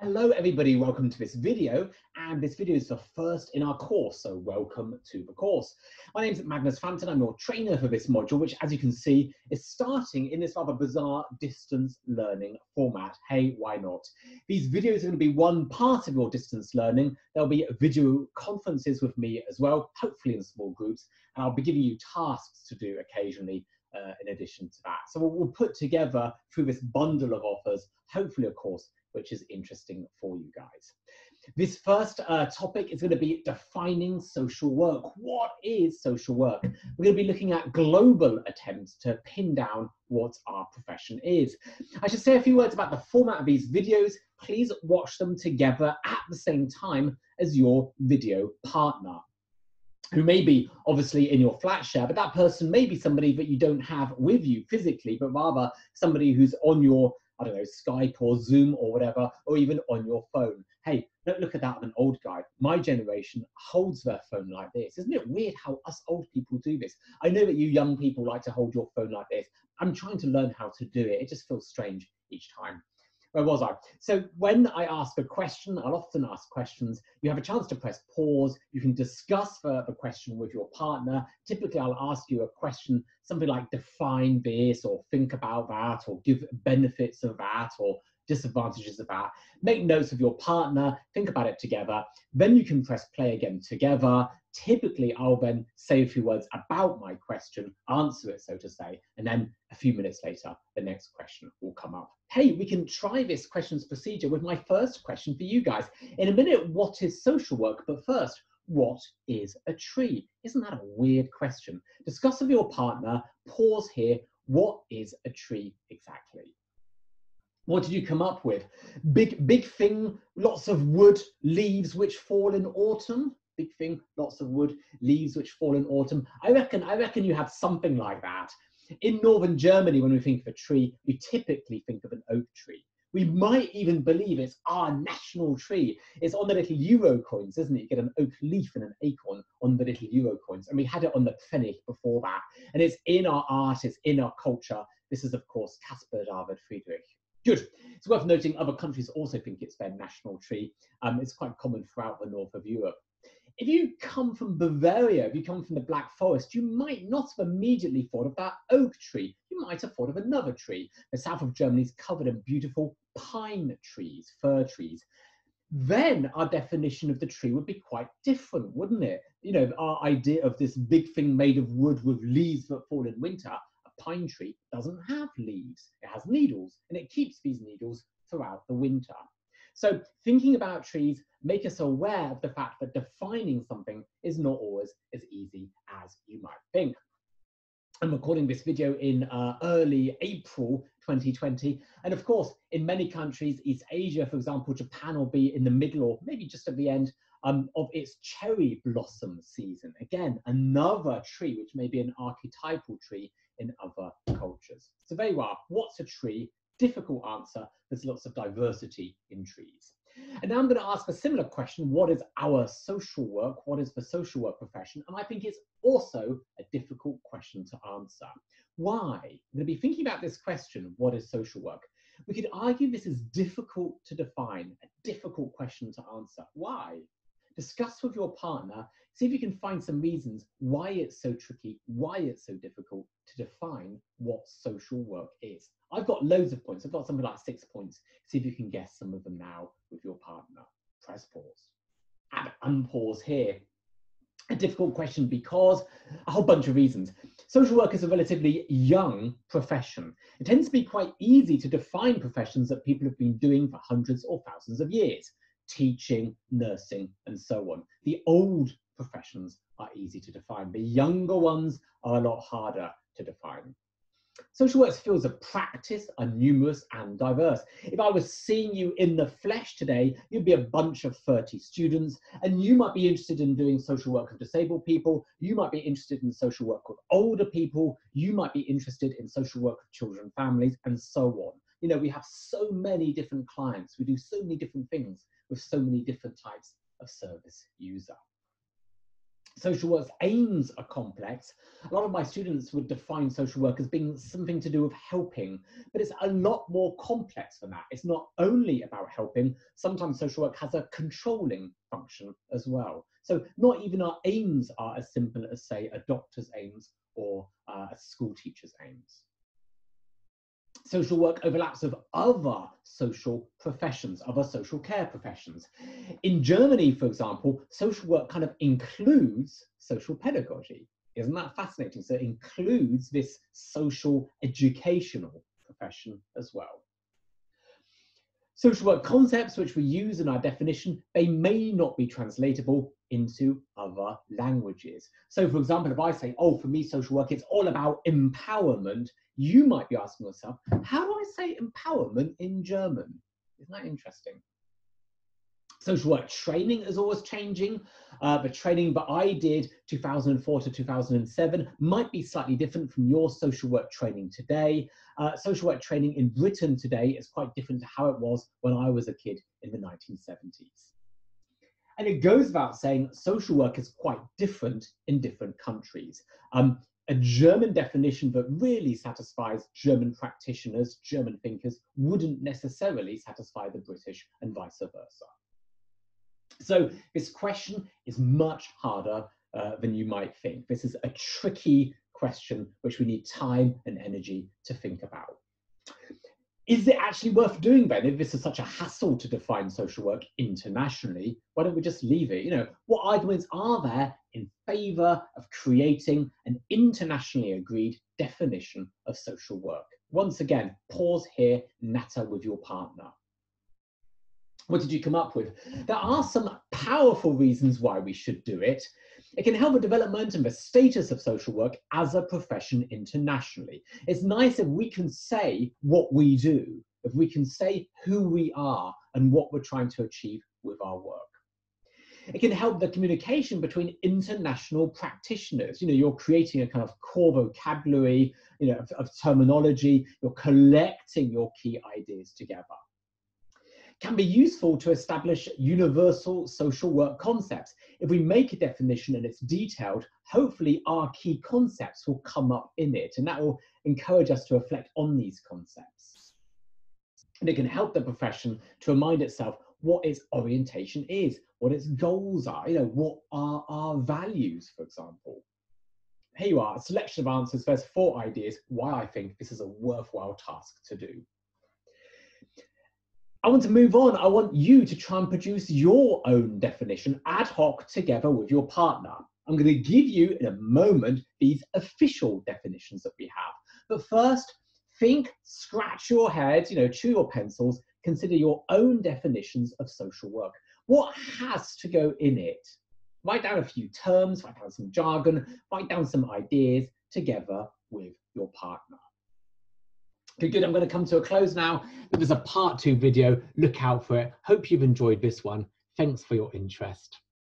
Hello everybody, welcome to this video, and this video is the first in our course, so welcome to the course. My name is Magnus Frampton, I'm your trainer for this module, which as you can see is starting in this rather bizarre distance learning format. Hey, why not? These videos are going to be one part of your distance learning. There'll be video conferences with me as well, hopefully in small groups, and I'll be giving you tasks to do occasionally in addition to that. So we'll put together through this bundle of offers, hopefully a course which is interesting for you guys. This first topic is going to be defining social work. What is social work? We're going to be looking at global attempts to pin down what our profession is. I should say a few words about the format of these videos. Please watch them together at the same time as your video partner, who may be obviously in your flat share, but that person may be somebody that you don't have with you physically, but rather somebody who's on your, I don't know, Skype or Zoom or whatever, or even on your phone. Hey, don't look at that on an old guy. My generation holds their phone like this. Isn't it weird how us old people do this? I know that you young people like to hold your phone like this. I'm trying to learn how to do it. It just feels strange each time. Where was I? So when I ask a question, I'll often ask questions. You have a chance to press pause. You can discuss the question with your partner. Typically, I'll ask you a question, something like define this, or think about that, or give benefits of that, or disadvantages of that. Make notes of your partner, think about it together. Then you can press play again together. Typically, I'll then say a few words about my question, answer it, so to say, and then a few minutes later, the next question will come up. Hey, we can try this questions procedure with my first question for you guys. In a minute, what is social work? But first, what is a tree? Isn't that a weird question? Discuss with your partner, pause here. What is a tree exactly? What did you come up with? Big thing, lots of wood, leaves which fall in autumn. Big thing, lots of wood, leaves which fall in autumn. I reckon you have something like that. In northern Germany, when we think of a tree, we typically think of an oak tree. We might even believe it's our national tree. It's on the little euro coins, isn't it? You get an oak leaf and an acorn on the little euro coins. And we had it on the Pfennig before that. And it's in our art, it's in our culture. This is, of course, Caspar David Friedrich. Good. It's worth noting other countries also think it's their national tree. It's quite common throughout the north of Europe. If you come from Bavaria, if you come from the Black Forest, you might not have immediately thought of that oak tree. You might have thought of another tree. The south of Germany is covered in beautiful pine trees, fir trees. Then our definition of the tree would be quite different, wouldn't it? You know, our idea of this big thing made of wood with leaves that fall in winter. A pine tree doesn't have leaves. It has needles, and it keeps these needles throughout the winter. So thinking about trees make us aware of the fact that defining something is not always as easy as you might think. I'm recording this video in early April 2020. And of course, in many countries, East Asia, for example, Japan will be in the middle or maybe just at the end of its cherry blossom season. Again, another tree, which may be an archetypal tree in other cultures. So there you are. What's a tree? Difficult answer. There's lots of diversity in trees. And now I'm going to ask a similar question. What is our social work? What is the social work profession? And I think it's also a difficult question to answer. Why? I'm going to be thinking about this question. What is social work? We could argue this is difficult to define, a difficult question to answer. Why? Discuss with your partner, see if you can find some reasons why it's so tricky, why it's so difficult to define what social work is. I've got loads of points. I've got something like 6 points. See if you can guess some of them now with your partner. Press pause. And unpause here. A difficult question because a whole bunch of reasons. Social work is a relatively young profession. It tends to be quite easy to define professions that people have been doing for hundreds or thousands of years. Teaching, nursing, and so on. The old professions are easy to define. The younger ones are a lot harder to define. Social work fields of practice are numerous and diverse. If I was seeing you in the flesh today, you'd be a bunch of 30 students, and you might be interested in doing social work with disabled people. You might be interested in social work with older people. You might be interested in social work with children and families, and so on. You know, we have so many different clients. We do so many different things with so many different types of service user. Social work's aims are complex. A lot of my students would define social work as being something to do with helping, but it's a lot more complex than that. It's not only about helping. Sometimes social work has a controlling function as well. So not even our aims are as simple as, say, a doctor's aims or a school teacher's aims. Social work overlaps with other social professions, other social care professions. In Germany, for example, social work kind of includes social pedagogy. Isn't that fascinating? So it includes this social educational profession as well. Social work concepts which we use in our definition, they may not be translatable into other languages. So for example, if I say, oh, for me, social work, it's all about empowerment, you might be asking yourself, how do I say empowerment in German? Isn't that interesting? Social work training is always changing. The training that I did 2004 to 2007 might be slightly different from your social work training today. Social work training in Britain today is quite different to how it was when I was a kid in the 1970s. And it goes without saying, social work is quite different in different countries. A German definition that really satisfies German practitioners, German thinkers, wouldn't necessarily satisfy the British and vice versa. So this question is much harder than you might think. This is a tricky question which we need time and energy to think about. Is it actually worth doing then? If this is such a hassle to define social work internationally, why don't we just leave it? You know, what arguments are there in favor of creating an internationally agreed definition of social work? Once again, pause here, natter with your partner. What did you come up with? There are some powerful reasons why we should do it. It can help the development and the status of social work as a profession internationally. It's nice if we can say what we do, if we can say who we are and what we're trying to achieve with our work. It can help the communication between international practitioners. You know, you're creating a kind of core vocabulary, you know, of terminology. You're collecting your key ideas together. Can be useful to establish universal social work concepts. If we make a definition and it's detailed, hopefully our key concepts will come up in it, and that will encourage us to reflect on these concepts. And it can help the profession to remind itself what its orientation is, what its goals are, you know, what are our values, for example. Here you are, a selection of answers. There's 4 ideas why I think this is a worthwhile task to do. I want to move on. I want you to try and produce your own definition ad hoc together with your partner. I'm going to give you in a moment these official definitions that we have. But first, think, scratch your head, you know, chew your pencils, consider your own definitions of social work. What has to go in it? Write down a few terms, write down some jargon, write down some ideas together with your partner. Okay, good. I'm going to come to a close now. There's a part 2 video. Look out for it. Hope you've enjoyed this one. Thanks for your interest.